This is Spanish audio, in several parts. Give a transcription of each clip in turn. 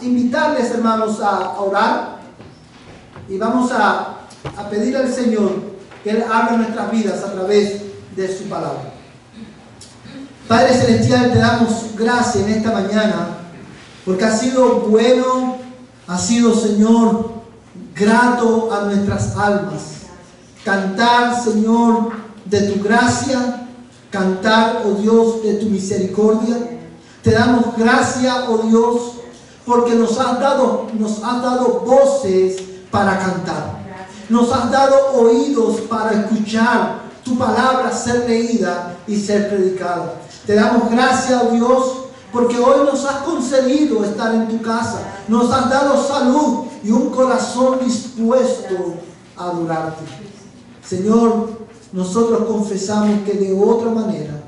invitarles, hermanos, a orar y vamos a pedir al Señor que Él hable en nuestras vidas a través de su palabra. Padre Celestial, te damos gracias en esta mañana porque ha sido bueno, ha sido, Señor, grato a nuestras almas cantar, Señor, de tu gracia, cantar, oh Dios, de tu misericordia. Te damos gracias, oh Dios, porque nos has dado voces para cantar. Nos has dado oídos para escuchar tu palabra ser leída y ser predicada. Te damos gracias, oh Dios, porque hoy nos has concedido estar en tu casa. Nos has dado salud y un corazón dispuesto a adorarte. Señor, nosotros confesamos que de otra manera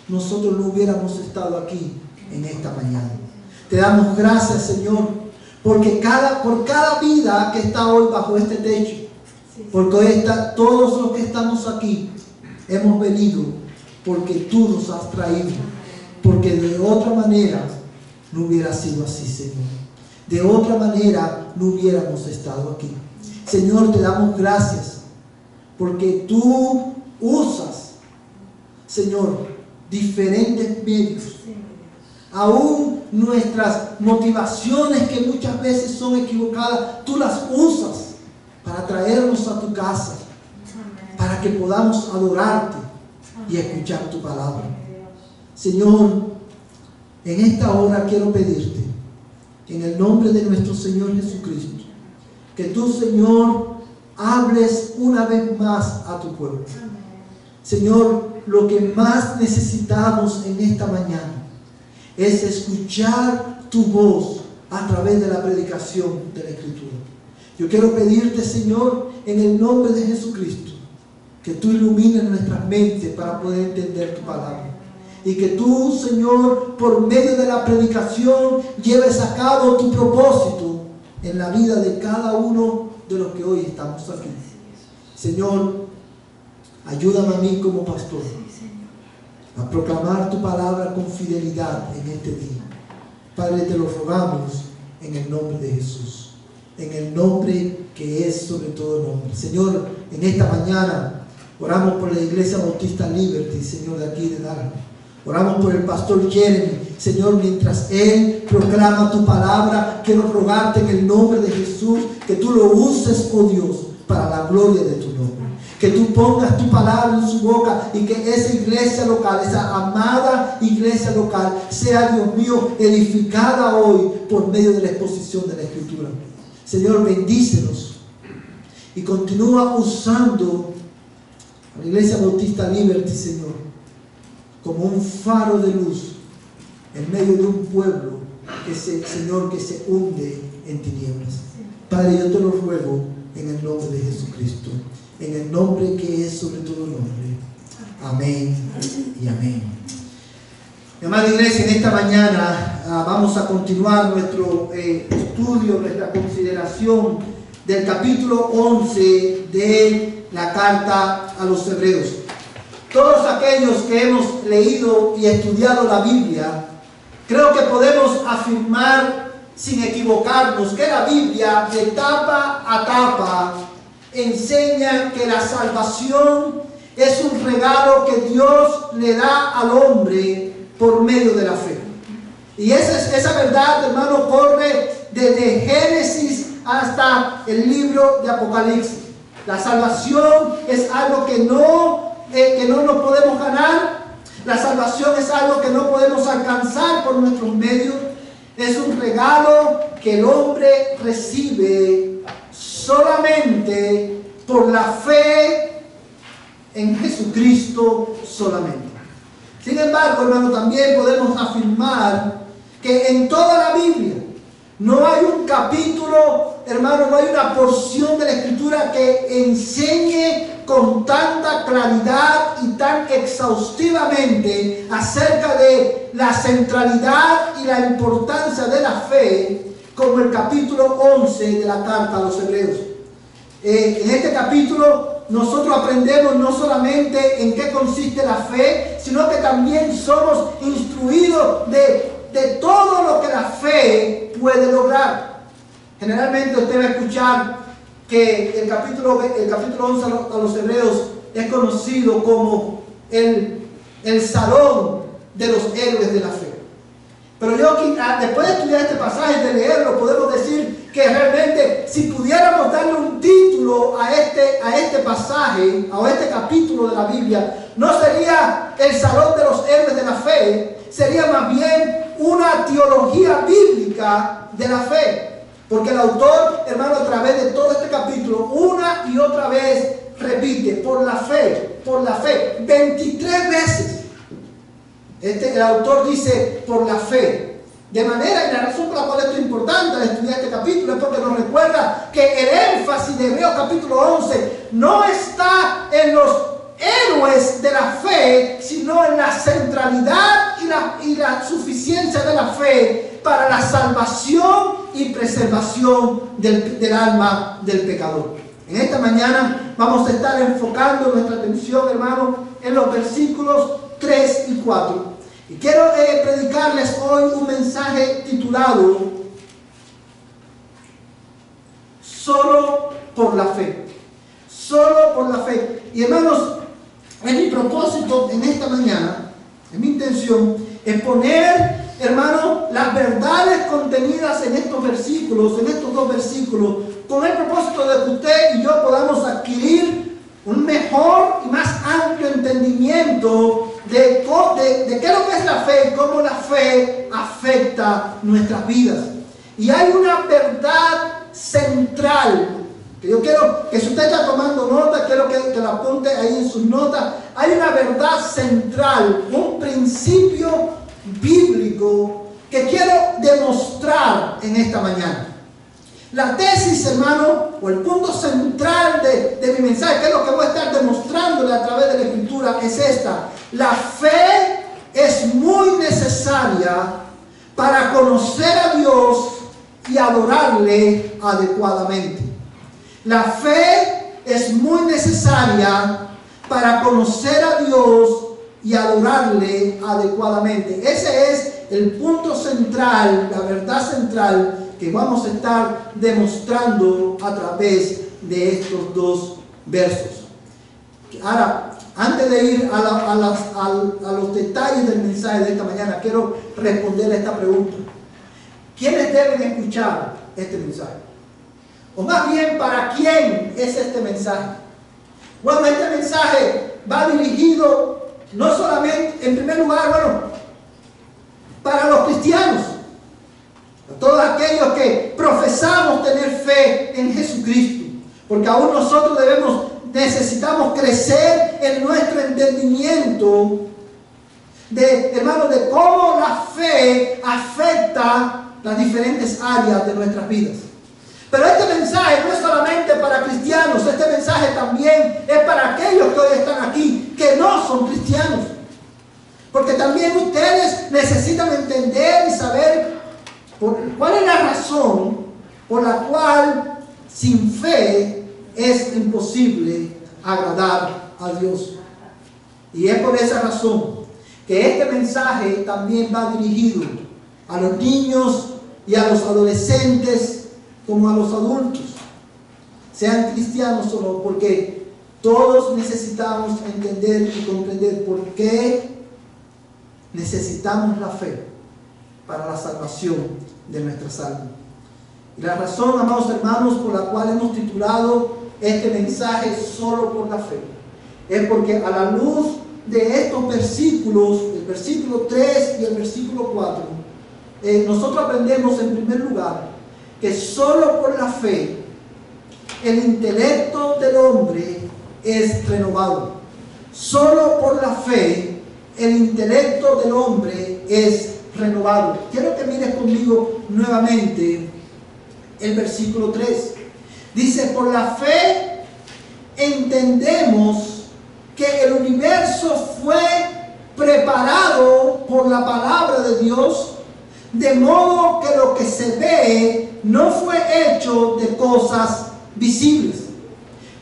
nosotros no hubiéramos estado aquí en esta mañana. Te damos gracias, Señor, porque por cada vida que está hoy bajo este techo, porque todos los que estamos aquí hemos venido porque tú nos has traído, porque de otra manera no hubiera sido así, Señor. De otra manera no hubiéramos estado aquí. Señor, te damos gracias porque tú usas, Señor, diferentes medios. Aún nuestras motivaciones, que muchas veces son equivocadas, tú las usas para traernos a tu casa, para que podamos adorarte y escuchar tu palabra. Señor, en esta hora quiero pedirte, en el nombre de nuestro Señor Jesucristo, que tú, Señor, hables una vez más a tu pueblo. Señor, lo que más necesitamos en esta mañana es escuchar tu voz a través de la predicación de la Escritura. Yo quiero pedirte, Señor, en el nombre de Jesucristo, que tú ilumines nuestras mentes para poder entender tu palabra. Y que tú, Señor, por medio de la predicación, lleves a cabo tu propósito en la vida de cada uno de los que hoy estamos aquí. Señor, ayúdame a mí como pastor a proclamar tu palabra con fidelidad en este día. Padre, te lo rogamos en el nombre de Jesús, en el nombre que es sobre todo nombre. Señor, en esta mañana oramos por la Iglesia Bautista Liberty, Señor, de aquí de Dallas. Oramos por el pastor Jeremy, Señor, mientras él proclama tu palabra. Quiero rogarte en el nombre de Jesús que tú lo uses, oh Dios, para la gloria de tu nombre. Que tú pongas tu palabra en su boca y que esa iglesia local, esa amada iglesia local, sea, Dios mío, edificada hoy por medio de la exposición de la Escritura. Señor, bendícenos y continúa usando a la Iglesia Bautista Liberty, Señor, como un faro de luz en medio de un pueblo Señor, que se hunde en tinieblas. Padre, yo te lo ruego en el nombre de Jesucristo, en el nombre que es sobre todo nombre. Amén y amén. Mi amada iglesia, en esta mañana vamos a continuar nuestro estudio, nuestra consideración del capítulo 11 de la carta a los Hebreos. Todos aquellos que hemos leído y estudiado la Biblia, creo que podemos afirmar sin equivocarnos que la Biblia, de tapa a tapa, enseña que la salvación es un regalo que Dios le da al hombre por medio de la fe. Y esa verdad, hermano, corre desde Génesis hasta el libro de Apocalipsis. La salvación es algo que no nos podemos ganar. La salvación es algo que no podemos alcanzar por nuestros medios. Es un regalo que el hombre recibe solamente por la fe en Jesucristo solamente. Sin embargo, hermano, también podemos afirmar que en toda la Biblia no hay un capítulo, hermano, no hay una porción de la Escritura que enseñe con tanta claridad y tan exhaustivamente acerca de la centralidad y la importancia de la fe como el capítulo 11 de la carta a los Hebreos. En este capítulo nosotros aprendemos no solamente en qué consiste la fe, sino que también somos instruidos de de todo lo que la fe puede lograr. Generalmente usted va a escuchar que el capítulo 11 a los Hebreos es conocido como el salón de los héroes de la fe. Pero yo, después de estudiar este pasaje, de leerlo, podemos decir que realmente, si pudiéramos darle un título a este pasaje, a este capítulo de la Biblia, no sería el salón de los héroes de la fe, sería más bien una teología bíblica de la fe. Porque el autor, hermano, a través de todo este capítulo, una y otra vez repite, por la fe, 23 veces. El autor dice, por la fe. De manera, y la razón por la cual esto es importante al estudiar este capítulo es porque nos recuerda que el énfasis de Hebreos capítulo 11 no está en los héroes de la fe, sino en la centralidad y la suficiencia de la fe para la salvación y preservación del alma del pecador. En esta mañana vamos a estar enfocando nuestra atención, hermano, en los versículos 3 y 4. Y quiero predicarles hoy un mensaje titulado Solo por la fe. Solo por la fe. Y hermanos, es mi propósito en esta mañana, es mi intención, es poner, hermano, las verdades contenidas en estos versículos, en estos dos versículos, con el propósito de que usted y yo podamos adquirir un mejor y más amplio entendimiento de qué es lo que es la fe y cómo la fe afecta nuestras vidas. Y hay una verdad central que yo quiero que si usted está tomando nota, quiero que la apunte ahí en sus notas. Hay una verdad central, un principio bíblico que quiero demostrar en esta mañana. La tesis, hermano, o el punto central de mi mensaje, que es lo que voy a estar demostrándole a través de la Escritura, es esta. La fe es muy necesaria para conocer a Dios y adorarle adecuadamente. La fe es muy necesaria para conocer a Dios y adorarle adecuadamente. Ese es el punto central, la verdad central que vamos a estar demostrando a través de estos dos versos. Ahora, antes de ir a los detalles del mensaje de esta mañana, quiero responder a esta pregunta. ¿Quiénes deben escuchar este mensaje? O más bien, ¿para quién es este mensaje? Bueno, este mensaje va dirigido no solamente, en primer lugar, para los cristianos, a todos aquellos que profesamos tener fe en Jesucristo, porque aún nosotros necesitamos crecer en nuestro entendimiento hermanos, de cómo la fe afecta las diferentes áreas de nuestras vidas. Pero este mensaje no es solamente para cristianos, este mensaje también es para aquellos que hoy están aquí, que no son cristianos. Porque también ustedes necesitan entender y saber cuál es la razón por la cual sin fe es imposible agradar a Dios. Y es por esa razón que este mensaje también va dirigido a los niños y a los adolescentes como a los adultos, sean cristianos o no, porque todos necesitamos entender y comprender por qué necesitamos la fe para la salvación de nuestras almas. Y la razón, amados hermanos, por la cual hemos titulado este mensaje Solo por la fe, es porque a la luz de estos versículos, el versículo 3 y el versículo 4, nosotros aprendemos en primer lugar que solo por la fe el intelecto del hombre es renovado. Solo por la fe el intelecto del hombre es renovado. Quiero que mires conmigo nuevamente el versículo 3. Dice, por la fe entendemos que el universo fue preparado por la palabra de Dios, de modo que lo que se ve no fue hecho de cosas visibles.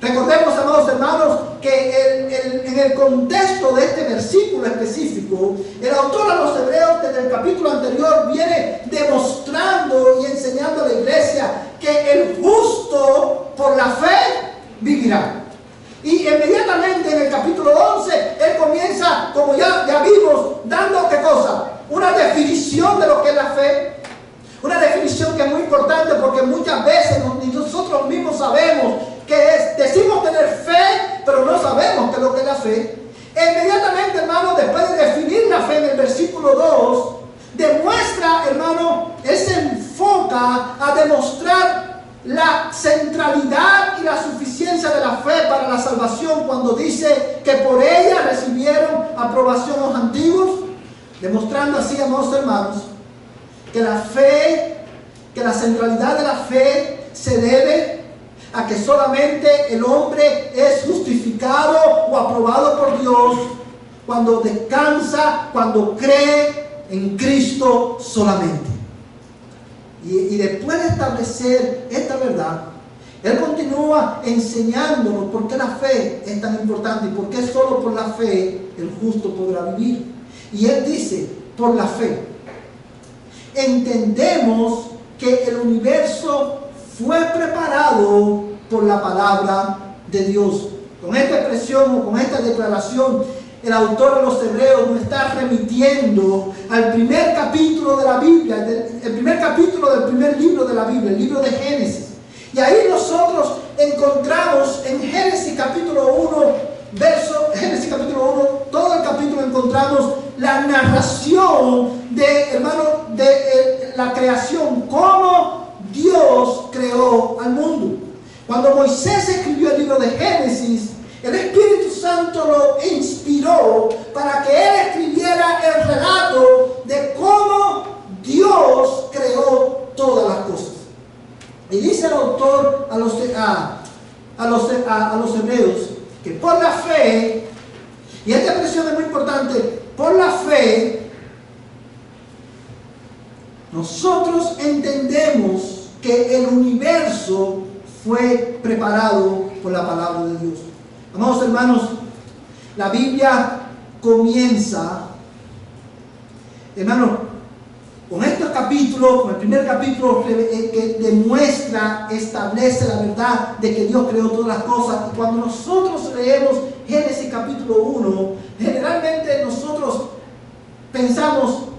Recordemos, amados hermanos, que en el contexto de este versículo específico, el autor a los hebreos desde el capítulo anterior viene demostrando y enseñando a la iglesia que el justo por la fe vivirá. Y inmediatamente en el capítulo 11, él comienza, como ya vimos, dando ¿qué cosa? Una definición de lo que es la fe. Una definición que es muy importante porque muchas veces nosotros mismos sabemos que es, decimos tener fe, pero no sabemos qué es lo que es la fe. Inmediatamente, hermano, después de definir la fe en el versículo 2, demuestra, hermano, él se enfoca a demostrar la centralidad y la suficiencia de la fe para la salvación cuando dice que por ella recibieron aprobación los antiguos, demostrando así, amados hermanos, que la fe, que la centralidad de la fe se debe a que solamente el hombre es justificado o aprobado por Dios cuando descansa, cuando cree en Cristo solamente. Y después de establecer esta verdad, él continúa enseñándonos por qué la fe es tan importante y por qué solo por la fe el justo podrá vivir. Y él dice, por la fe, entendemos que el universo fue preparado por la palabra de Dios. Con esta expresión o con esta declaración, el autor de los Hebreos nos está remitiendo al primer capítulo de la Biblia, el primer capítulo del primer libro de la Biblia, el libro de Génesis. Y ahí nosotros encontramos en Génesis capítulo 1, Génesis capítulo 1, todo el capítulo encontramos la narración de la creación, cómo Dios creó al mundo. Cuando Moisés escribió el libro de Génesis, el Espíritu Santo lo inspiró para que él escribiera el relato de cómo Dios creó todas las cosas. Y dice el autor a los hebreos que por la fe, y esta expresión es muy importante, por la fe, nosotros entendemos que el universo fue preparado por la palabra de Dios. Amados hermanos, la Biblia comienza, hermanos, con estos capítulos, con el primer capítulo que demuestra, establece la verdad de que Dios creó todas las cosas. Y cuando nosotros leemos Génesis capítulo 1, generalmente nosotros pensamos,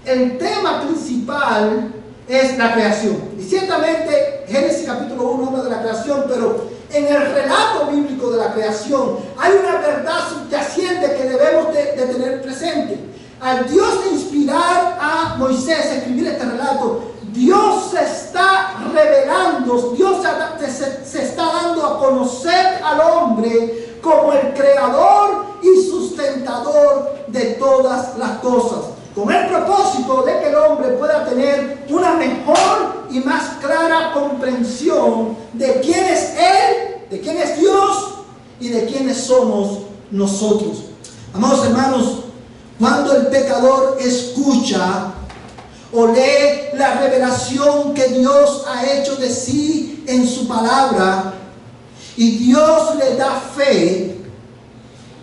el tema principal es la creación. Y ciertamente Génesis capítulo 1 habla de la creación, pero en el relato bíblico de la creación hay una verdad subyacente que debemos de tener presente. Al Dios de inspirar a Moisés a escribir este relato, Dios se está revelando, Dios se está dando a conocer al hombre como el creador y sustentador de todas las cosas, con el propósito de que el hombre pueda tener una mejor y más clara comprensión de quién es Él, de quién es Dios y de quiénes somos nosotros. Amados hermanos, cuando el pecador escucha o lee la revelación que Dios ha hecho de sí en su palabra y Dios le da fe,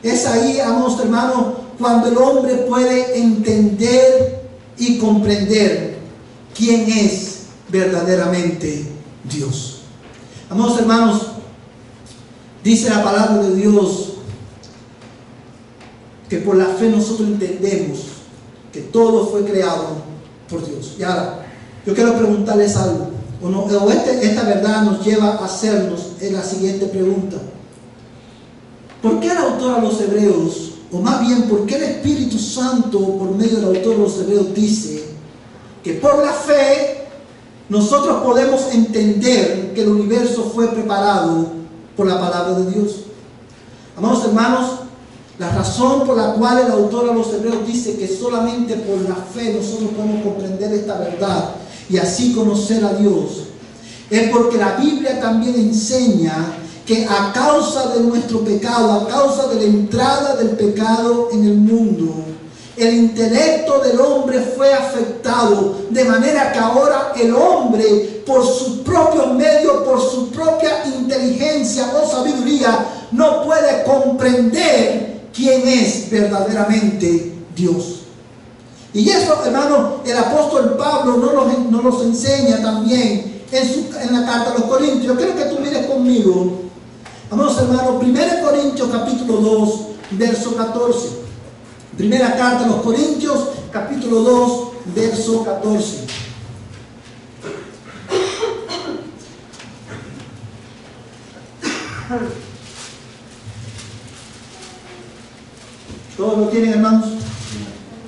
es ahí, amados hermanos, cuando el hombre puede entender y comprender quién es verdaderamente Dios. Amados hermanos, dice la palabra de Dios que por la fe nosotros entendemos que todo fue creado por Dios. Y ahora, yo quiero preguntarles algo. Esta verdad nos lleva a hacernos la siguiente pregunta. ¿Por qué el autor a los hebreos, o más bien, por qué el Espíritu Santo, por medio del autor a los hebreos, dice que por la fe nosotros podemos entender que el universo fue preparado por la palabra de Dios? Amados hermanos, la razón por la cual el autor a los hebreos dice que solamente por la fe nosotros podemos comprender esta verdad y así conocer a Dios, es porque la Biblia también enseña que a causa de nuestro pecado, a causa de la entrada del pecado en el mundo, el intelecto del hombre fue afectado, de manera que ahora el hombre, por sus propios medios, por su propia inteligencia, inteligencia o sabiduría no puede comprender quién es verdaderamente Dios. Y eso, hermano, el apóstol Pablo nos los enseña también en la carta a los Corintios. Yo quiero que tú mires conmigo, vamos, hermano, 1 Corintios capítulo 2, verso 14. Primera carta a los Corintios, capítulo 2, verso 14. ¿Todos lo tienen, hermanos?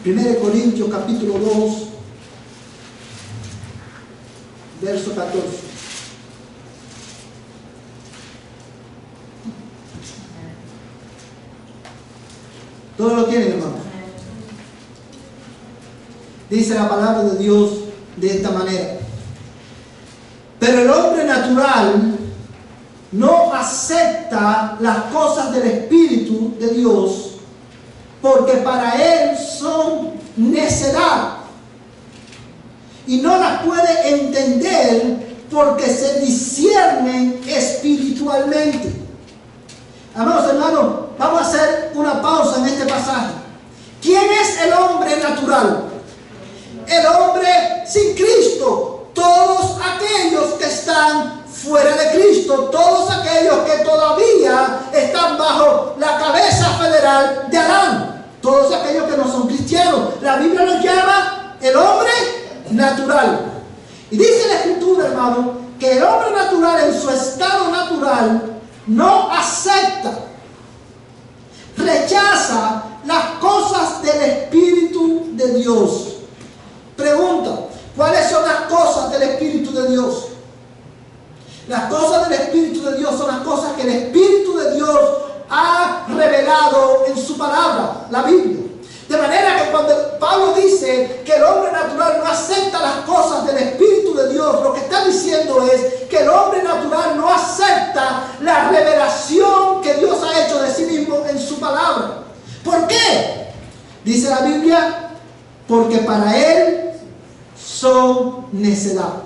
1 Corintios capítulo 2, verso 14. ¿Todos lo tienen, hermanos? Dice la palabra de Dios de esta manera: pero el hombre natural no acepta las cosas del Espíritu de Dios, porque para él son necedad, y no las puede entender porque se disciernen espiritualmente. Amados hermanos, vamos a hacer una pausa en este pasaje. ¿Quién es el hombre natural? El hombre sin Cristo. Todos aquellos que están fuera de Cristo, todos aquellos que todavía están bajo la cabeza federal de Adán, todos aquellos que no son cristianos. La Biblia los llama el hombre natural. Y dice la Escritura, hermano, que el hombre natural en su estado natural no acepta, rechaza las cosas del Espíritu de Dios. Pregunta: ¿cuáles son las cosas del Espíritu de Dios? Las cosas del Espíritu de Dios son las cosas que el Espíritu de Dios ha revelado en su palabra, la Biblia. De manera que cuando Pablo dice que el hombre natural no acepta las cosas del Espíritu de Dios, lo que está diciendo es que el hombre natural no acepta la revelación que Dios ha hecho de sí mismo en su palabra. ¿Por qué? Dice la Biblia: porque para él son necedad.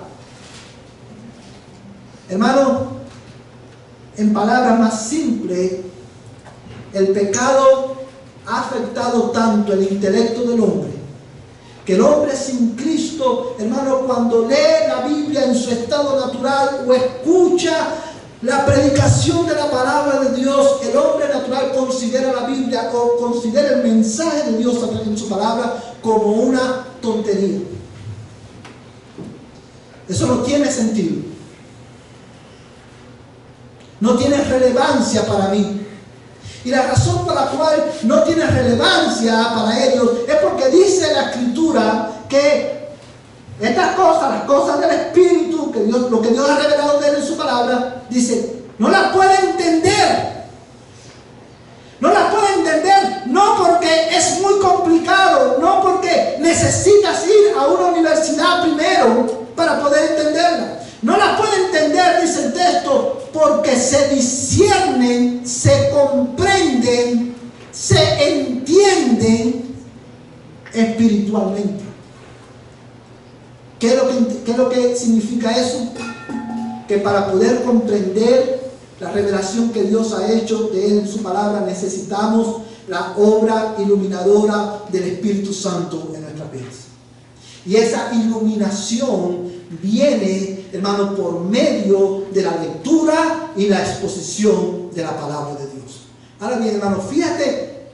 Hermano, en palabras más simples, el pecado ha afectado tanto el intelecto del hombre, que el hombre sin Cristo, hermano, cuando lee la Biblia en su estado natural o escucha la predicación de la palabra de Dios, el hombre natural considera la Biblia o considera el mensaje de Dios en su palabra como una tontería. Eso no tiene sentido, no tiene relevancia para mí. Y la razón por la cual no tiene relevancia para ellos es porque dice la Escritura que estas cosas, las cosas del Espíritu, que Dios, lo que Dios ha revelado de él en su palabra, dice, no las puede entender. No las puede entender, no porque es muy complicado, no porque necesitas ir a una universidad primero para poder entenderla. No las puede entender, dice el texto, porque se disciernen, se comprenden, se entienden espiritualmente. ¿Qué es lo que significa eso? Que para poder comprender la revelación que Dios ha hecho de él en su palabra, necesitamos la obra iluminadora del Espíritu Santo en nuestras vidas. Y esa iluminación viene, hermano, por medio de la lectura y la exposición de la palabra de Dios. Ahora bien, hermano, fíjate,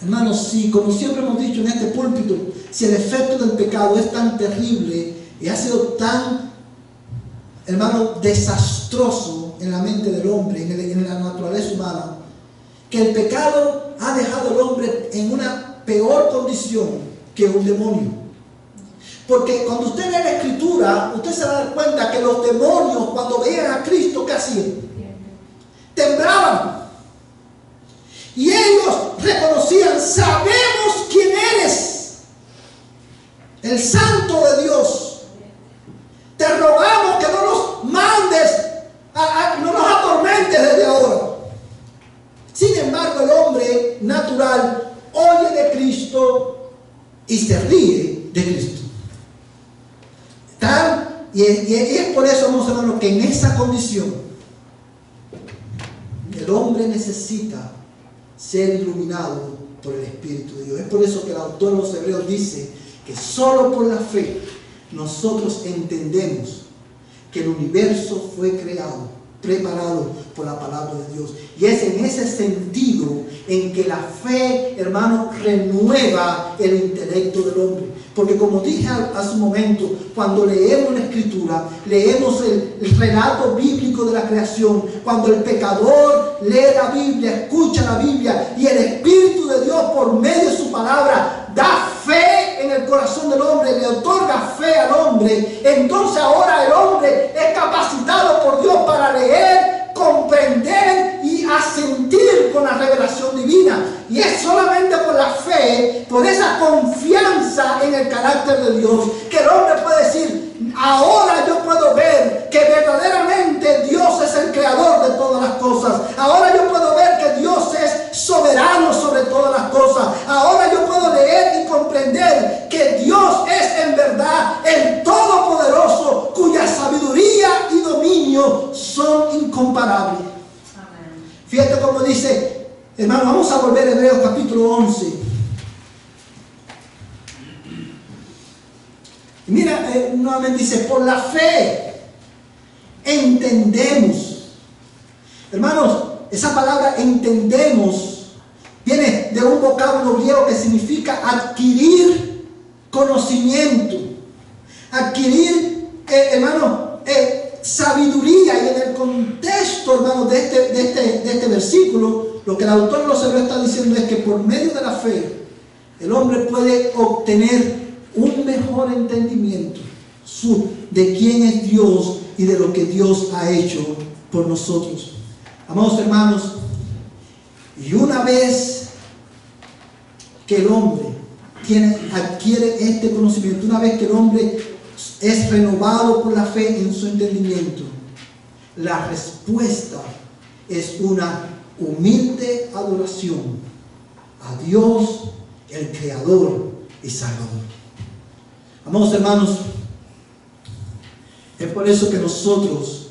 hermano, si, como siempre hemos dicho en este púlpito, si el efecto del pecado es tan terrible y ha sido tan, hermano, desastroso en la mente del hombre, en la naturaleza humana, que el pecado ha dejado al hombre en una peor condición que un demonio. Porque cuando usted lee la Escritura, usted se va a dar cuenta que los demonios, cuando veían a Cristo, ¿qué hacían? Temblaban. Y ellos reconocían: sabemos quién eres, el Santo de Dios. Te rogamos que no nos mandes, no nos atormentes desde ahora. Sin embargo, el hombre natural oye de Cristo y se ríe de Cristo. Tal Y es por eso, hermanos hermanos, que en esa condición el hombre necesita ser iluminado por el Espíritu de Dios. Es por eso que el autor de los Hebreos dice que solo por la fe nosotros entendemos que el universo fue creado, preparado por la palabra de Dios. Y es en ese sentido en que la fe, hermano, renueva el intelecto del hombre. Porque como dije hace un momento, cuando leemos la Escritura, leemos el relato bíblico de la creación, cuando el pecador lee la Biblia, escucha la Biblia, y el Espíritu de Dios por medio de su palabra da fe en el corazón del hombre, le otorga fe al hombre, entonces ahora el hombre es capacitado por Dios para leer, comprender y asentir con la revelación divina. Y es solamente por la fe, por esa confianza en el carácter de Dios, que el hombre puede decir: ahora yo puedo ver que verdaderamente Dios es el creador de todas las cosas. Ahora yo puedo ver que Dios es soberano sobre todas las cosas. Ahora yo puedo leer y comprender que Dios es en verdad el Todopoderoso, cuya sabiduría y dominio son incomparables. Amén. Fíjate cómo dice, hermano, vamos a volver a Hebreos capítulo 11. Mira, nuevamente dice: por la fe entendemos. Hermanos, esa palabra entendemos viene de un vocablo griego que significa adquirir conocimiento, adquirir, sabiduría. Y en el contexto, hermano, de este versículo, lo que el autor de los Hebreos está diciendo es que por medio de la fe el hombre puede obtener un mejor entendimiento de quién es Dios y de lo que Dios ha hecho por nosotros. Amados hermanos, y una vez que el hombre adquiere este conocimiento, una vez que el hombre es renovado por la fe en su entendimiento, la respuesta es una humilde adoración a Dios, el Creador y Salvador. Amados hermanos, es por eso que nosotros,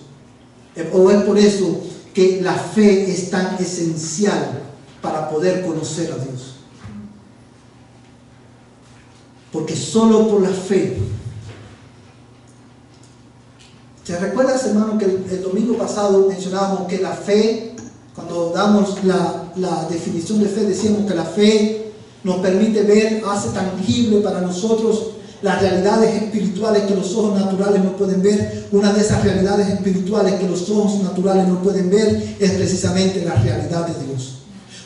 o es por eso que la fe es tan esencial para poder conocer a Dios. Porque solo por la fe. ¿Te recuerdas, hermano, que el domingo pasado mencionábamos que la fe, cuando damos la definición de fe, decíamos que la fe nos permite ver, hace tangible para nosotros las realidades espirituales que los ojos naturales no pueden ver? Una de esas realidades espirituales que los ojos naturales no pueden ver es precisamente la realidad de Dios.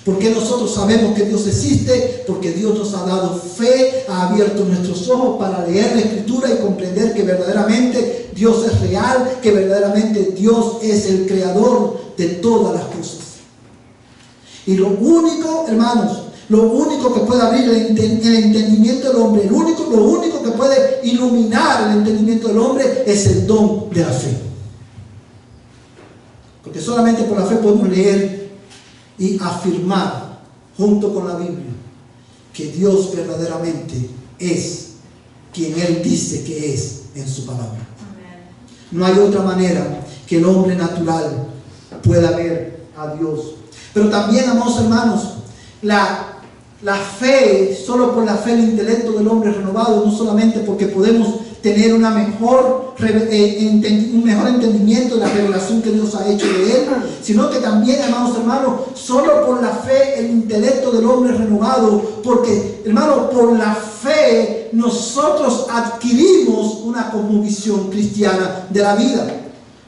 ¿Por qué nosotros sabemos que Dios existe? Porque Dios nos ha dado fe, ha abierto nuestros ojos para leer la Escritura y comprender que verdaderamente Dios es real, que verdaderamente Dios es el creador de todas las cosas. Y lo único, hermanos, lo único que puede abrir el entendimiento del hombre, lo único que puede iluminar el entendimiento del hombre es el don de la fe. Porque solamente por la fe podemos leer y afirmar junto con la Biblia que Dios verdaderamente es quien Él dice que es en su palabra. Amén. No hay otra manera que el hombre natural pueda ver a Dios. Pero también, amados hermanos, la fe, solo por la fe el intelecto del hombre renovado, no solamente porque podemos tener un mejor entendimiento de la revelación que Dios ha hecho de Él, sino que también, amados hermanos, solo por la fe el intelecto del hombre renovado, porque, hermano, por la fe nosotros adquirimos una cosmovisión cristiana de la vida,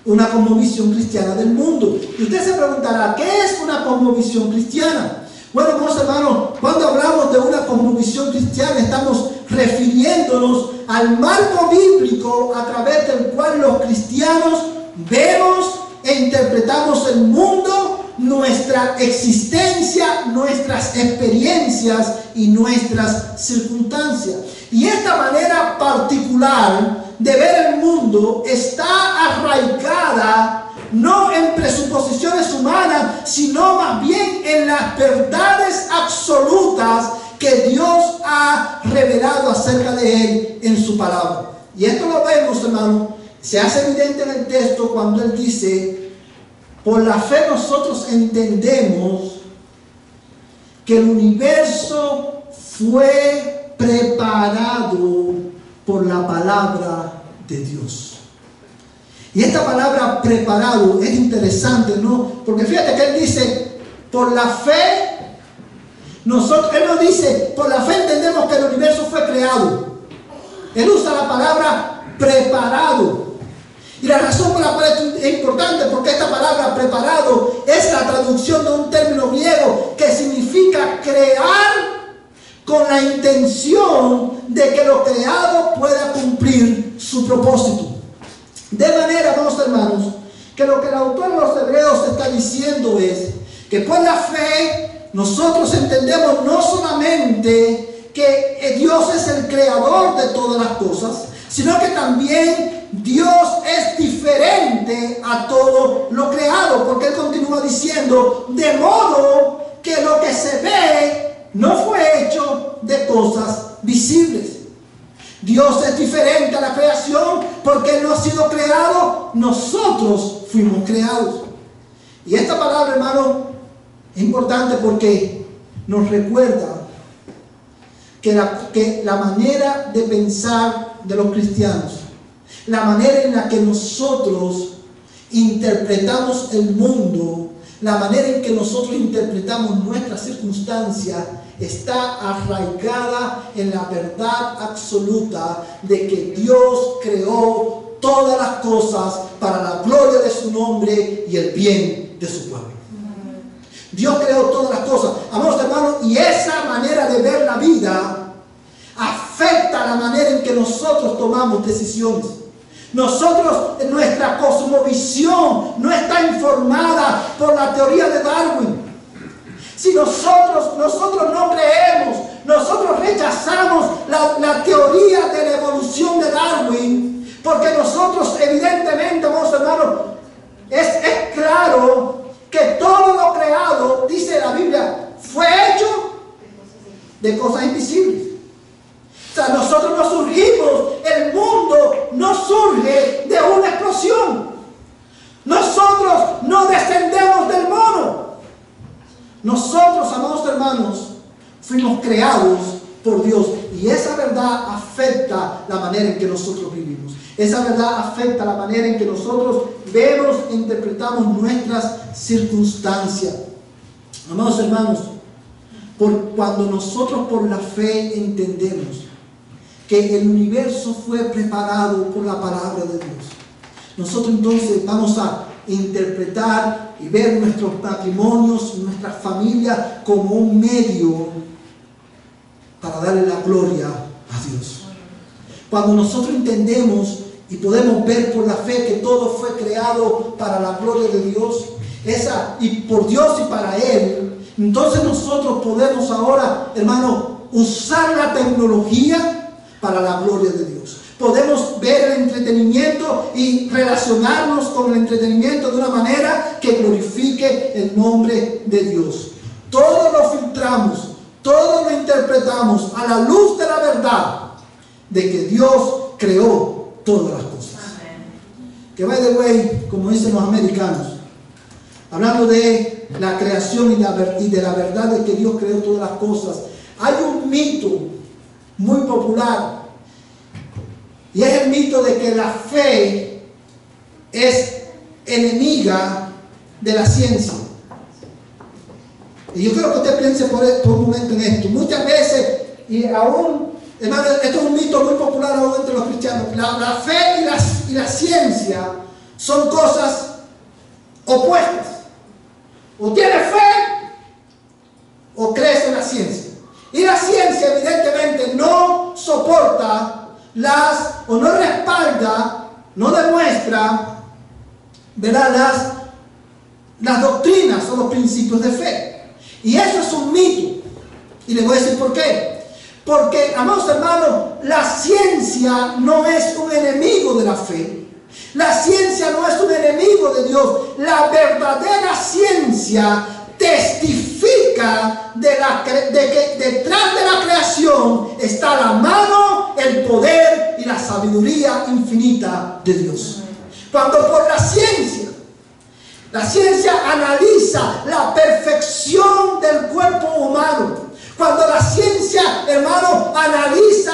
una cosmovisión cristiana del mundo. Y usted se preguntará, ¿qué es una cosmovisión cristiana? Bueno, hermanos hermanos, cuando hablamos de una cosmovisión cristiana, estamos refiriéndonos al marco bíblico a través del cual los cristianos vemos e interpretamos el mundo, nuestra existencia, nuestras experiencias y nuestras circunstancias. Y esta manera particular de ver el mundo está arraigada no en presuposiciones humanas, sino más bien en las verdades absolutas que Dios ha revelado acerca de Él en su palabra. Y esto lo vemos, hermano, Se hace evidente en el texto cuando él dice, por la fe nosotros entendemos que el universo fue preparado por la palabra de Dios. Y esta palabra preparado es interesante, ¿no? Porque fíjate que él dice, por la fe, él no dice, por la fe entendemos que el universo fue creado. Él usa la palabra preparado. Y la razón por la cual es importante, porque esta palabra preparado es la traducción de un término griego que significa crear con la intención de que lo creado pueda cumplir su propósito. De manera, vamos hermanos, que lo que el autor de los Hebreos está diciendo es que por la fe nosotros entendemos no solamente que Dios es el creador de todas las cosas, sino que también Dios es diferente a todo lo creado, porque él continúa diciendo, de modo que lo que se ve no fue hecho de cosas visibles. Dios es diferente a la creación porque él no ha sido creado, nosotros fuimos creados. Y esta palabra, hermano, es importante porque nos recuerda que la manera de pensar de los cristianos, la manera en la que nosotros interpretamos el mundo, la manera en que nosotros interpretamos nuestras circunstancias, está arraigada en la verdad absoluta de que Dios creó todas las cosas para la gloria de su nombre y el bien de su pueblo. Dios creó todas las cosas, amados hermanos, y esa manera de ver la vida afecta la manera en que nosotros tomamos decisiones. Nuestra cosmovisión no está informada por la teoría de Darwin. Si nosotros no creemos, nosotros rechazamos la teoría de la evolución de Darwin, porque nosotros evidentemente, vamos hermanos, es claro que todo lo creado, dice la Biblia, fue hecho de cosas invisibles. O sea, nosotros no surgimos, el mundo no surge de una explosión. Nosotros no descendemos del mono. Nosotros, amados hermanos, fuimos creados por Dios. Y esa verdad afecta la manera en que nosotros vivimos. Esa verdad afecta la manera en que nosotros vemos e interpretamos nuestras circunstancias. Amados hermanos, cuando nosotros por la fe entendemos que el universo fue preparado por la palabra de Dios, nosotros entonces vamos a interpretar y ver nuestros matrimonios, nuestras familias como un medio para darle la gloria a Dios. Cuando nosotros entendemos y podemos ver por la fe que todo fue creado para la gloria de Dios, y por Dios y para Él, entonces nosotros podemos ahora, hermano, usar la tecnología para la gloria de Dios. Podemos ver el entretenimiento y relacionarnos con el entretenimiento de una manera que glorifique el nombre de Dios. Todo lo filtramos, todo lo interpretamos a la luz de la verdad de que Dios creó todas las cosas. Que by the way, como dicen los americanos, hablando de la creación y de la verdad de que Dios creó todas las cosas, hay un mito muy popular, y es el mito de que la fe es enemiga de la ciencia. Y yo quiero que usted piense por un momento en esto. Muchas veces, y aún, hermano, esto es un mito muy popular aún entre los cristianos, la fe y la ciencia son cosas opuestas. O tienes fe o crees en la ciencia. Y la ciencia evidentemente no soporta o no respalda, no demuestra, ¿verdad?, las doctrinas o los principios de fe. Y eso es un mito. Y les voy a decir por qué. Porque, amados hermanos, la ciencia no es un enemigo de la fe. La ciencia no es un enemigo de Dios. La verdadera ciencia testifica de que detrás de la creación está la mano, el poder y la sabiduría infinita de Dios. Cuando por la ciencia analiza la perfección del cuerpo humano, cuando la ciencia, hermano, analiza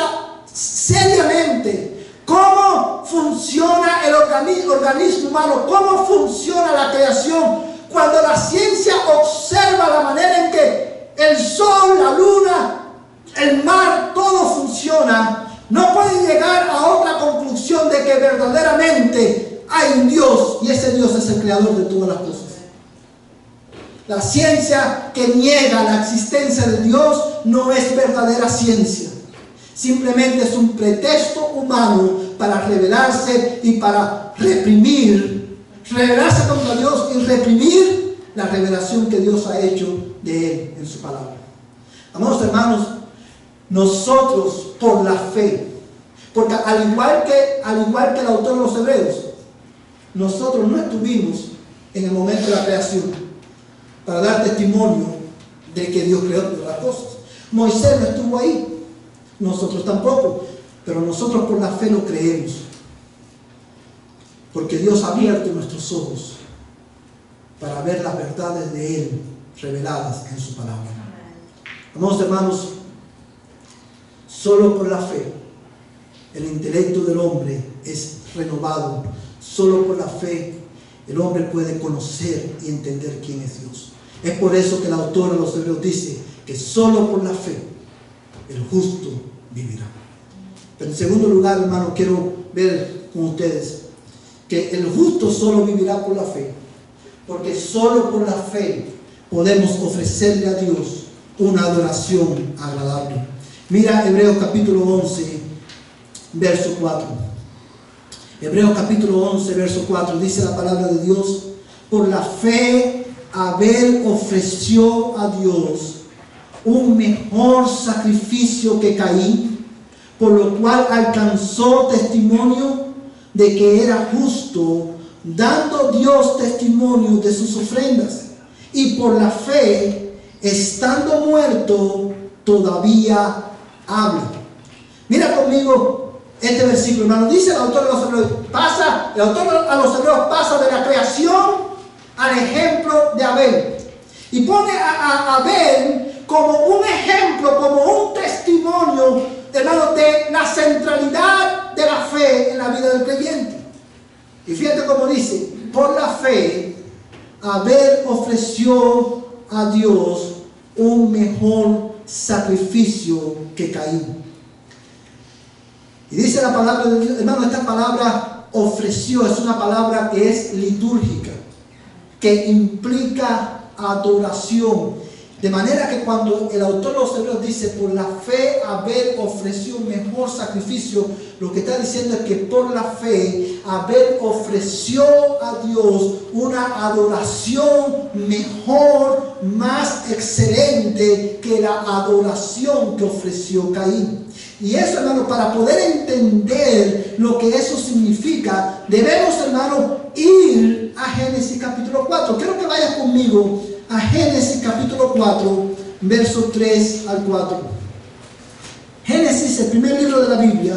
seriamente cómo funciona el organismo humano, cómo funciona la creación, cuando la ciencia observa la manera en que el sol, la luna, el mar, todo funciona, no puede llegar a otra conclusión de que verdaderamente hay un Dios y ese Dios es el creador de todas las cosas. La ciencia que niega la existencia de Dios no es verdadera ciencia. Simplemente es un pretexto humano para rebelarse y para rebelarse contra Dios y reprimir la revelación que Dios ha hecho de Él en su palabra. Amados hermanos, nosotros por la fe, porque al igual que el autor de los Hebreos, nosotros no estuvimos en el momento de la creación para dar testimonio de que Dios creó todas las cosas. Moisés no estuvo ahí, nosotros tampoco, pero nosotros por la fe lo creemos, porque Dios ha abierto nuestros ojos para ver las verdades de Él reveladas en su palabra. Amados hermanos, solo por la fe el intelecto del hombre es renovado. Solo por la fe el hombre puede conocer y entender quién es Dios. Es por eso que el autor de los Hebreos dice que solo por la fe el justo vivirá. Pero en segundo lugar, hermano, quiero ver con ustedes que el justo solo vivirá por la fe, porque solo por la fe podemos ofrecerle a Dios una adoración agradable. Mira Hebreos capítulo 11, verso 4. Hebreos capítulo 11, verso 4, dice la palabra de Dios: por la fe Abel ofreció a Dios un mejor sacrificio que Caín, por lo cual alcanzó testimonio de que era justo, dando Dios testimonio de sus ofrendas. Y por la fe, estando muerto, todavía habla. Mira conmigo este versículo, hermano. Dice el autor de los Hebreos, el autor a los Hebreos pasa de la creación al ejemplo de Abel. Y pone a Abel como un ejemplo, como un testimonio, hermano, de la centralidad de la fe en la vida del creyente. Y fíjate cómo dice: por la fe, Abel ofreció a Dios un mejor sacrificio que Caín. Y dice la palabra de Dios, hermano, esta palabra ofreció es una palabra que es litúrgica, que implica adoración. De manera que cuando el autor de los Hebreos dice por la fe Abel ofreció un mejor sacrificio, lo que está diciendo es que por la fe Abel ofreció a Dios una adoración mejor, más excelente que la adoración que ofreció Caín. Y eso, hermano, para poder entender lo que eso significa, debemos, hermano, ir a Génesis capítulo 4. Quiero que vayas conmigo a Génesis capítulo 4, versos 3 al 4. Génesis, el primer libro de la Biblia,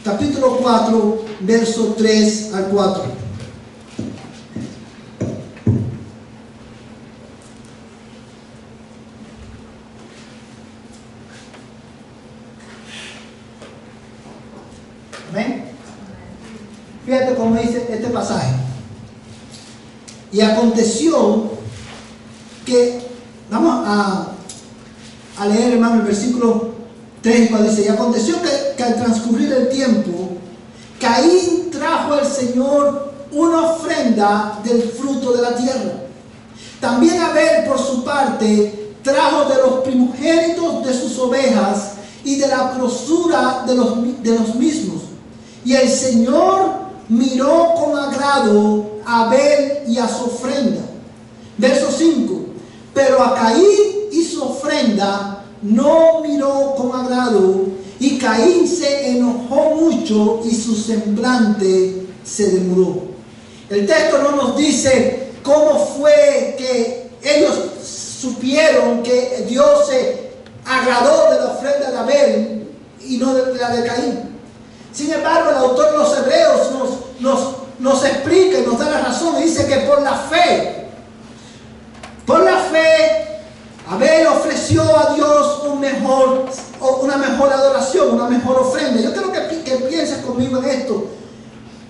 capítulo 4, versos 3 al 4. Amén. Fíjate cómo dice este pasaje. Y aconteció que, vamos a leer, hermano, el versículo 3, cuando dice: y aconteció que al transcurrir el tiempo, Caín trajo al Señor una ofrenda del fruto de la tierra. También Abel, por su parte, trajo de los primogénitos de sus ovejas y de la grosura de los mismos. Y el Señor miró con agrado a Abel y a su ofrenda. Verso 5. Pero a Caín y su ofrenda no miró con agrado, y Caín se enojó mucho y su semblante se demudó. El texto no nos dice cómo fue que ellos supieron que Dios se agradó de la ofrenda de Abel y no de la de Caín. Sin embargo, el autor de los Hebreos nos explica y nos da la razón y dice que por la fe, Abel ofreció a Dios una mejor adoración, una mejor ofrenda. Yo quiero que pienses conmigo en esto.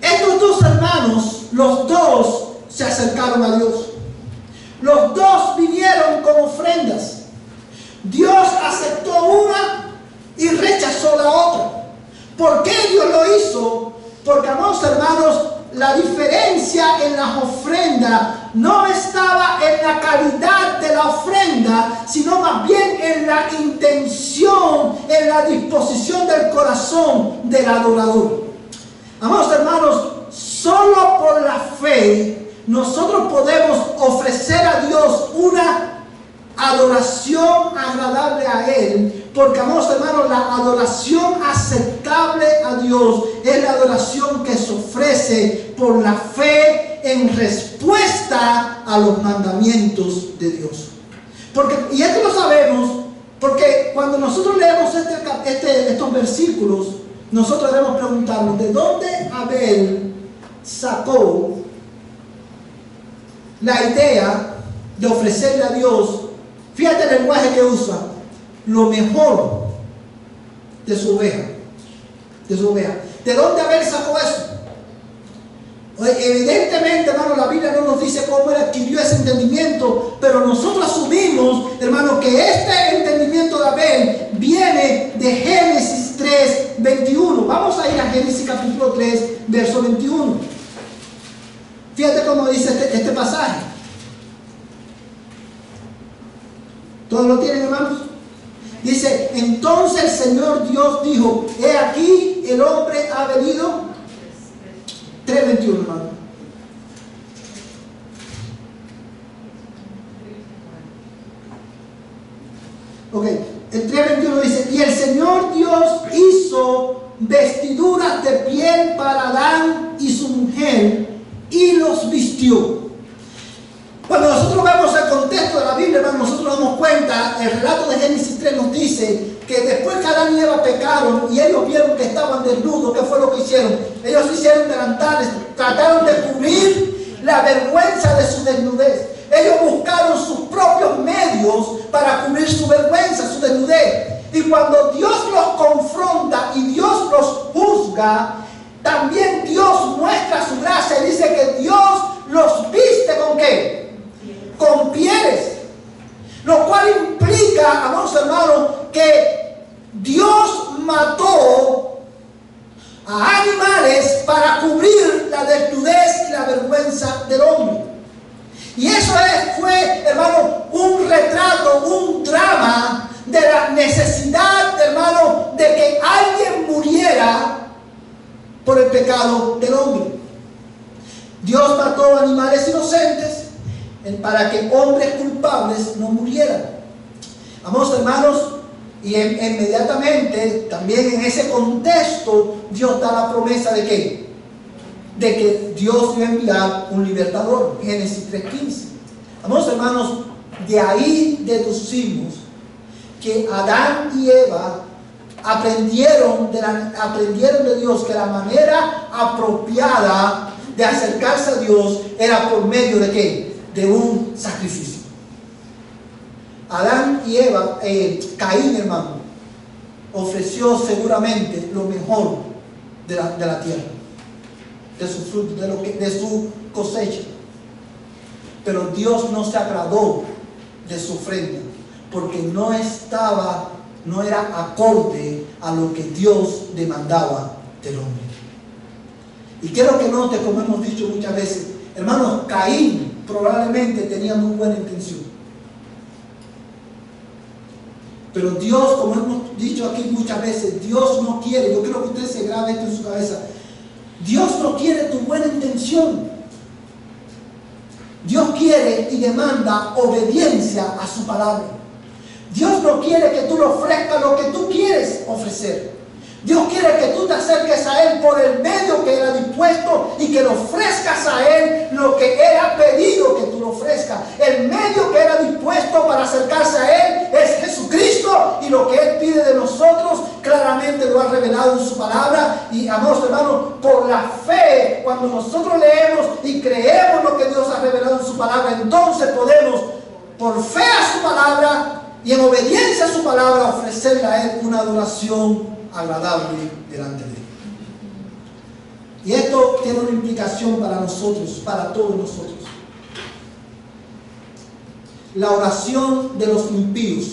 Estos dos hermanos, los dos se acercaron a Dios. Los dos vinieron con ofrendas. Dios aceptó una y rechazó la otra. ¿Por qué Dios lo hizo? Porque, amados hermanos, la diferencia en las ofrendas no estaba en la calidad de la ofrenda, sino más bien en la intención, en la disposición del corazón del adorador. Amados hermanos, solo por la fe nosotros podemos ofrecer a Dios una adoración agradable a Él, porque, amados hermanos, la adoración aceptable a Dios es la adoración que se ofrece por la fe en respuesta a los mandamientos de Dios. Y esto lo sabemos porque cuando nosotros leemos estos versículos, nosotros debemos preguntarnos de dónde Abel sacó la idea de ofrecerle a Dios. Fíjate el lenguaje que usa: lo mejor de su oveja. ¿De dónde Abel sacó eso? Evidentemente, hermano, la Biblia no nos dice cómo él adquirió ese entendimiento, pero nosotros asumimos, hermano, que este entendimiento de Abel viene de Génesis 3:21. Vamos a ir a Génesis capítulo 3, verso 21. Fíjate cómo dice este pasaje. ¿Todos lo tienen, hermanos? Dice: entonces el Señor Dios dijo: he aquí el hombre ha venido. 3:21, hermano. Ok, el 3:21 dice: y el Señor Dios hizo vestiduras de piel para Adán y su mujer y los vistió. Cuando nosotros vemos el contexto de la Biblia, hermano, nosotros nos damos cuenta, el relato de Génesis 3 nos dice que después que Adán y Eva pecaron y ellos vieron que estaban desnudos, ¿qué fue lo que hicieron? Ellos hicieron delantales, trataron de cubrir la vergüenza de su desnudez. Ellos buscaron sus propios medios para cubrir su vergüenza, su desnudez. Y cuando Dios los confronta y Dios los juzga, también Dios muestra su gracia y dice que Dios los viste ¿con qué? Con pieles, lo cual implica, amados hermanos, que Dios mató a animales para cubrir la desnudez y la vergüenza del hombre. Y eso fue, hermano, un retrato, un drama de la necesidad, hermano, de que alguien muriera por el pecado del hombre. Dios mató animales inocentes para que hombres culpables no murieran. Amados hermanos, y inmediatamente, también en ese contexto, Dios da la promesa de ¿qué? De que Dios iba a enviar un libertador. Génesis 3:15. Amados hermanos, de ahí deducimos que Adán y Eva aprendieron de Dios que la manera apropiada de acercarse a Dios era por medio de ¿qué? De un sacrificio. Adán y Eva, Caín, hermano, ofreció seguramente lo mejor de la tierra, de su fruto, de su cosecha. Pero Dios no se agradó de su ofrenda, porque no era acorde a lo que Dios demandaba del hombre. Y quiero que note, como hemos dicho muchas veces, hermanos, Caín probablemente tenía muy buena intención. Pero Dios, como hemos dicho aquí muchas veces, Dios no quiere, yo quiero que usted se grabe esto en su cabeza, Dios no quiere tu buena intención. Dios quiere y demanda obediencia a su palabra. Dios no quiere que tú le ofrezcas lo que tú quieres ofrecer. Dios quiere que tú te acerques a Él por el medio que Él ha dispuesto y que le ofrezcas a Él lo que Él ha pedido que tú le ofrezcas. El medio que Él ha dispuesto para acercarse a Él es Jesucristo, y lo que Él pide de nosotros claramente lo ha revelado en su palabra, y amados hermanos, por la fe, cuando nosotros leemos y creemos lo que Dios ha revelado en su palabra, entonces podemos, por fe a su palabra y en obediencia a su palabra, ofrecerle a Él una adoración agradable delante de Él. Y esto tiene una implicación para nosotros, para todos nosotros. La oración de los impíos,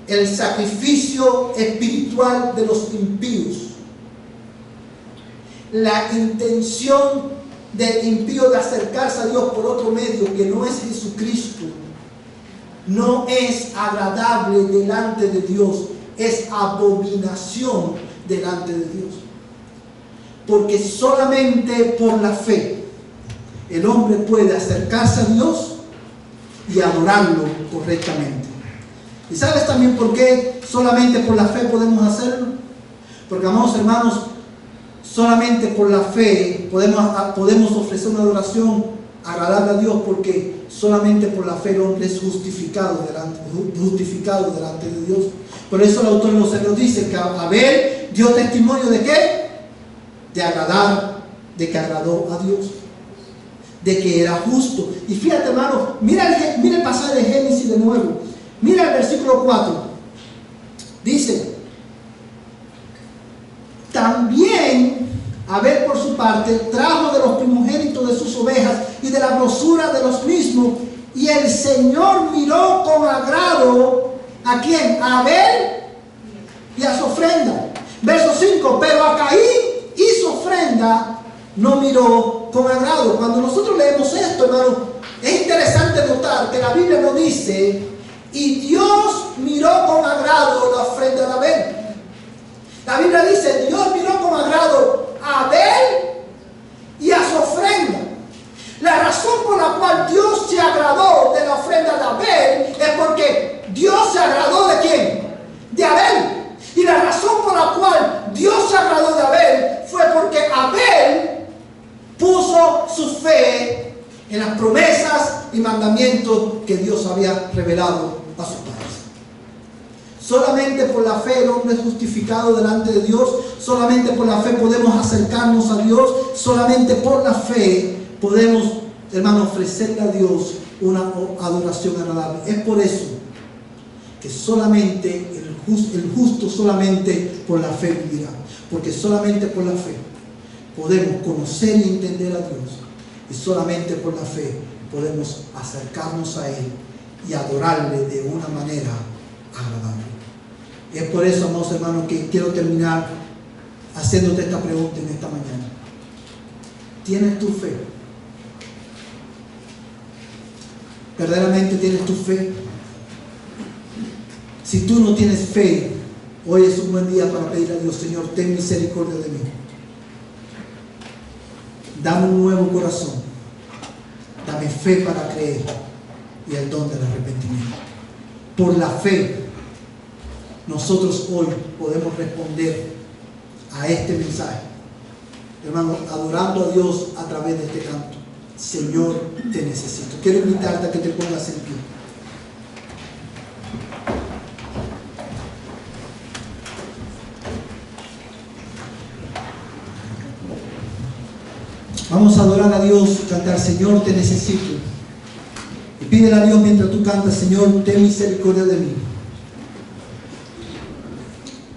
el sacrificio espiritual de los impíos, la intención del impío de acercarse a Dios por otro medio que no es Jesucristo, no es agradable delante de Dios, es abominación delante de Dios. Porque solamente por la fe el hombre puede acercarse a Dios y adorarlo correctamente. ¿Y sabes también por qué solamente por la fe podemos hacerlo? Porque, amados hermanos, solamente por la fe podemos ofrecer una adoración agradable a Dios, porque solamente por la fe el hombre es justificado delante de Dios. Por eso el autor de los Hebreos dice que Abel dio testimonio ¿de qué? De que agradó a Dios, de que era justo. Y fíjate, hermano, mira el pasaje de Génesis de nuevo. Mira el versículo 4. Dice: también Abel por su parte trajo de los primogénitos de sus ovejas y de la grosura de los mismos, y el Señor miró con agrado ¿a quién? A Abel y a su ofrenda. Verso 5: pero a Caín y su ofrenda no miró con agrado. Cuando nosotros leemos esto, hermano, es interesante notar que la Biblia nos dice: y Dios miró con agrado la ofrenda de Abel. La Biblia dice: Dios miró con agrado a Abel y a su ofrenda. La razón por la cual Dios se agradó de la ofrenda de Abel es porque Dios se agradó ¿de quién? De Abel. Y la razón por la cual Dios se agradó de Abel fue porque Abel puso su fe en las promesas y mandamientos que Dios había revelado a sus padres. Solamente por la fe el hombre es justificado delante de Dios. Solamente por la fe podemos acercarnos a Dios. Solamente por la fe podemos, hermano, ofrecerle a Dios una adoración agradable. Es por eso que solamente el justo solamente por la fe vivirá. Porque solamente por la fe podemos conocer y entender a Dios. Y solamente por la fe podemos acercarnos a Él y adorarle de una manera agradable. Es por eso, amados hermanos, que quiero terminar haciéndote esta pregunta en esta mañana. ¿Tienes tu fe? ¿Verdaderamente tienes tu fe? Si tú no tienes fe, hoy es un buen día para pedirle a Dios: Señor, ten misericordia de mí. Dame un nuevo corazón. Dame fe para creer y el don del arrepentimiento. Por la fe, nosotros hoy podemos responder a este mensaje, hermano, adorando a Dios a través de este canto. Señor, te necesito. Quiero invitarte a que te pongas en pie. Vamos a adorar a Dios, cantar: Señor, te necesito. Y pídele a Dios mientras tú cantas: Señor, ten misericordia de mí.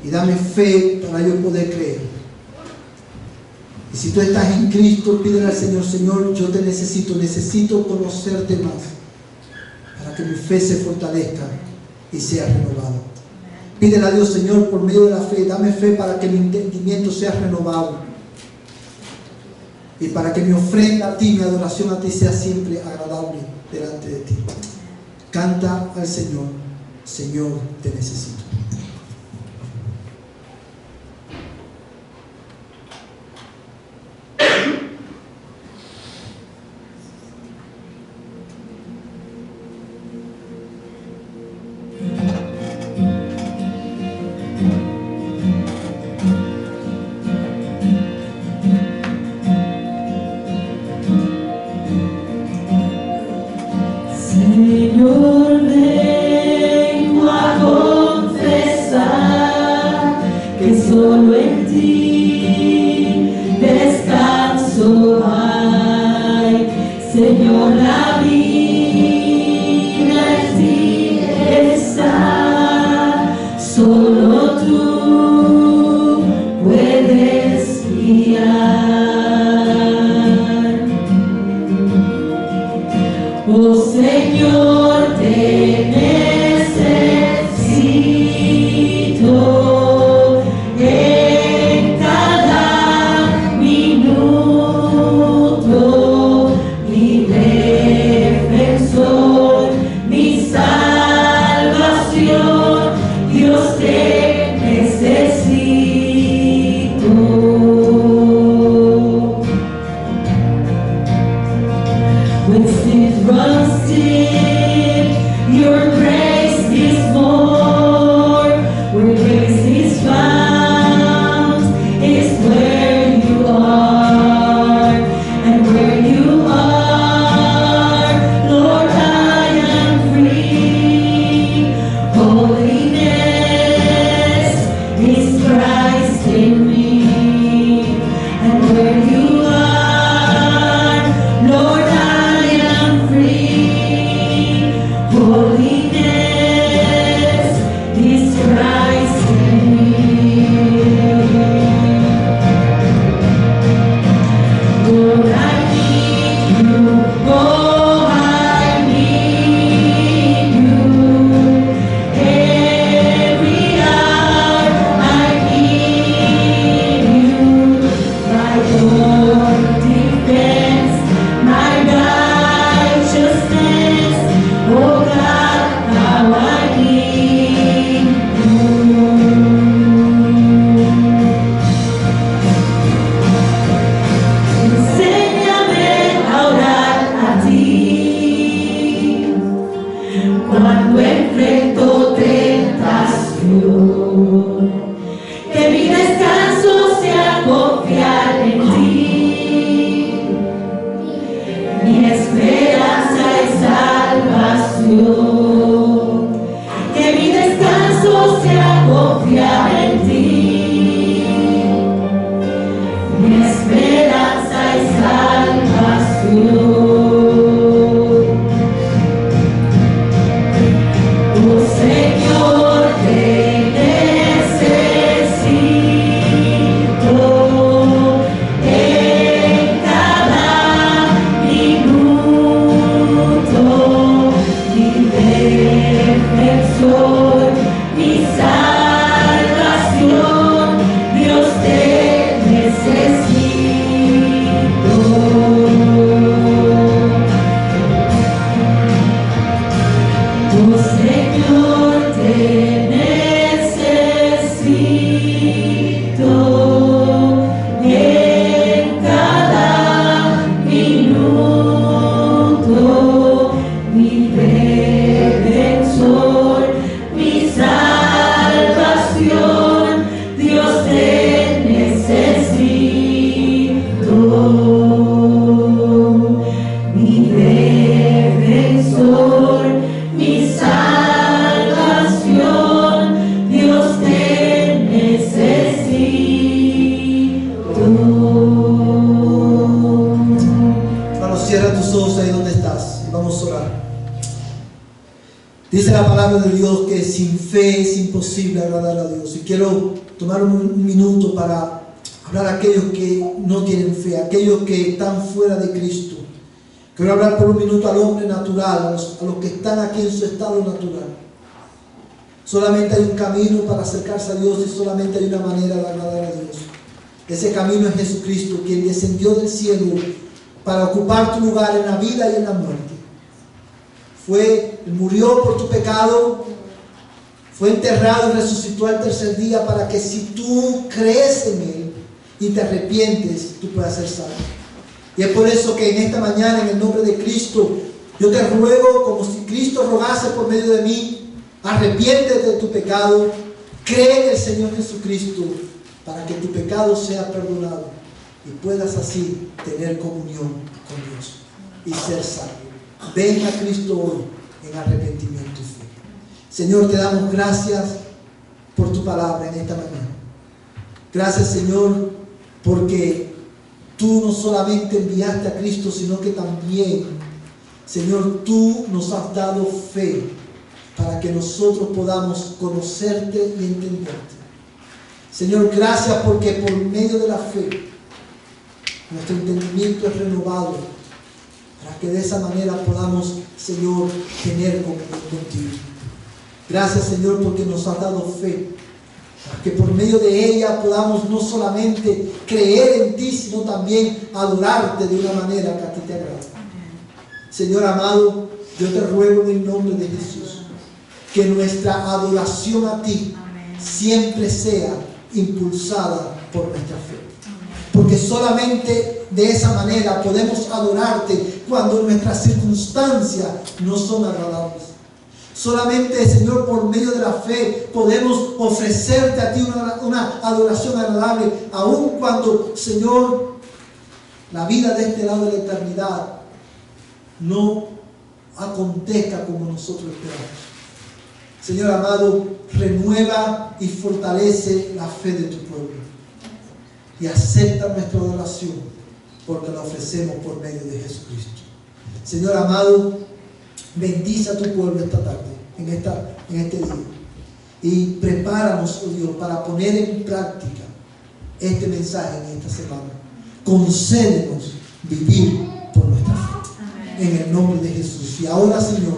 Y dame fe para yo poder creer. Y si tú estás en Cristo, pídele al Señor: Señor, yo te necesito conocerte más, para que mi fe se fortalezca y sea renovada. Pídele a Dios: Señor, por medio de la fe, dame fe para que mi entendimiento sea renovado. Y para que mi ofrenda a ti, mi adoración a ti sea siempre agradable delante de ti. Canta al Señor: Señor, te necesito. Señor, vengo a confesar. Señor, la vida en ti está, solo tú puedes guiar. Oh Señor, te necesito en cada minuto, mi defensor, mi salvación, Dios te necesito. When sin runs deep, your grace is more. Where grace is found is where you are. And where you are, Lord, I am free. Holiness is Christ in me. And where you are, Lord, I am free. Holiness is Christ in me. Lord, I need you. Oh, I need you. Every hour I need you. My Lord, defense, my righteousness. Oh God, how I need you. Enséñame a orar a ti cuando enfrento tentación. Que mi descanso sea confiar en ti. Mi esperanza es salvación. Que mi descanso sea confiar en ti. Mi esperanza es salvación. Oh Señor, te necesito en cada minuto, mi defensor, mi salvación, Dios te necesito. Oh Señor, te necesito en cada minuto, mi defensor, mi salvación, Dios te necesito. Mi defensor, mi salvación, Dios te necesito. Hermano, cierra tus ojos ahí donde estás y vamos a orar. Dice la palabra de Dios que sin fe es imposible agradar a Dios. Y quiero tomar un minuto para hablar a aquellos que no tienen fe, a aquellos que están fuera de Cristo. Quiero hablar por un minuto al hombre natural, a los que están aquí en su estado natural. Solamente hay un camino para acercarse a Dios y solamente hay una manera de agradar a Dios. Ese camino es Jesucristo, quien descendió del cielo para ocupar tu lugar en la vida y en la muerte. Murió por tu pecado, fue enterrado y resucitó al tercer día para que si tú crees en Él y te arrepientes, tú puedas ser salvo. Y es por eso que en esta mañana, en el nombre de Cristo, yo te ruego, como si Cristo rogase por medio de mí, arrepiéntete de tu pecado, cree en el Señor Jesucristo para que tu pecado sea perdonado y puedas así tener comunión con Dios y ser salvo. Ven a Cristo hoy en arrepentimiento y fe. Señor, te damos gracias por tu palabra en esta mañana. Gracias, Señor, porque tú no solamente enviaste a Cristo, sino que también, Señor, tú nos has dado fe para que nosotros podamos conocerte y entenderte. Señor, gracias porque por medio de la fe nuestro entendimiento es renovado para que de esa manera podamos, Señor, tener comunión contigo. Gracias, Señor, porque nos has dado fe para que por medio de ella podamos no solamente creer en ti, sino también adorarte de una manera que a ti te agrada. Señor amado, yo te ruego en el nombre de Jesús que nuestra adoración a ti siempre sea impulsada por nuestra fe. Porque solamente de esa manera podemos adorarte cuando nuestras circunstancias no son agradables. Solamente, Señor, por medio de la fe podemos ofrecerte a ti una adoración agradable, aun cuando, Señor, la vida de este lado de la eternidad no acontezca como nosotros esperamos. Señor amado, renueva y fortalece la fe de tu pueblo y acepta nuestra adoración porque la ofrecemos por medio de Jesucristo. Señor amado, bendice a tu pueblo esta tarde, en este día, y prepáranos, oh Dios, para poner en práctica este mensaje en esta semana. Concédenos vivir por nuestra fe. En el nombre de Jesús. Y ahora, Señor,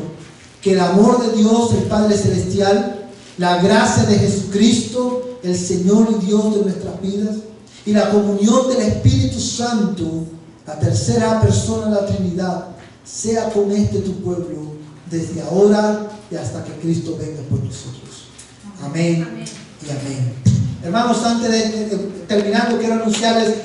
que el amor de Dios, el Padre Celestial, la gracia de Jesucristo, el Señor y Dios de nuestras vidas, y la comunión del Espíritu Santo, la tercera persona de la Trinidad, sea con tu pueblo, desde ahora y hasta que Cristo venga por nosotros. Amén y amén. Hermanos, antes de terminar, quiero anunciarles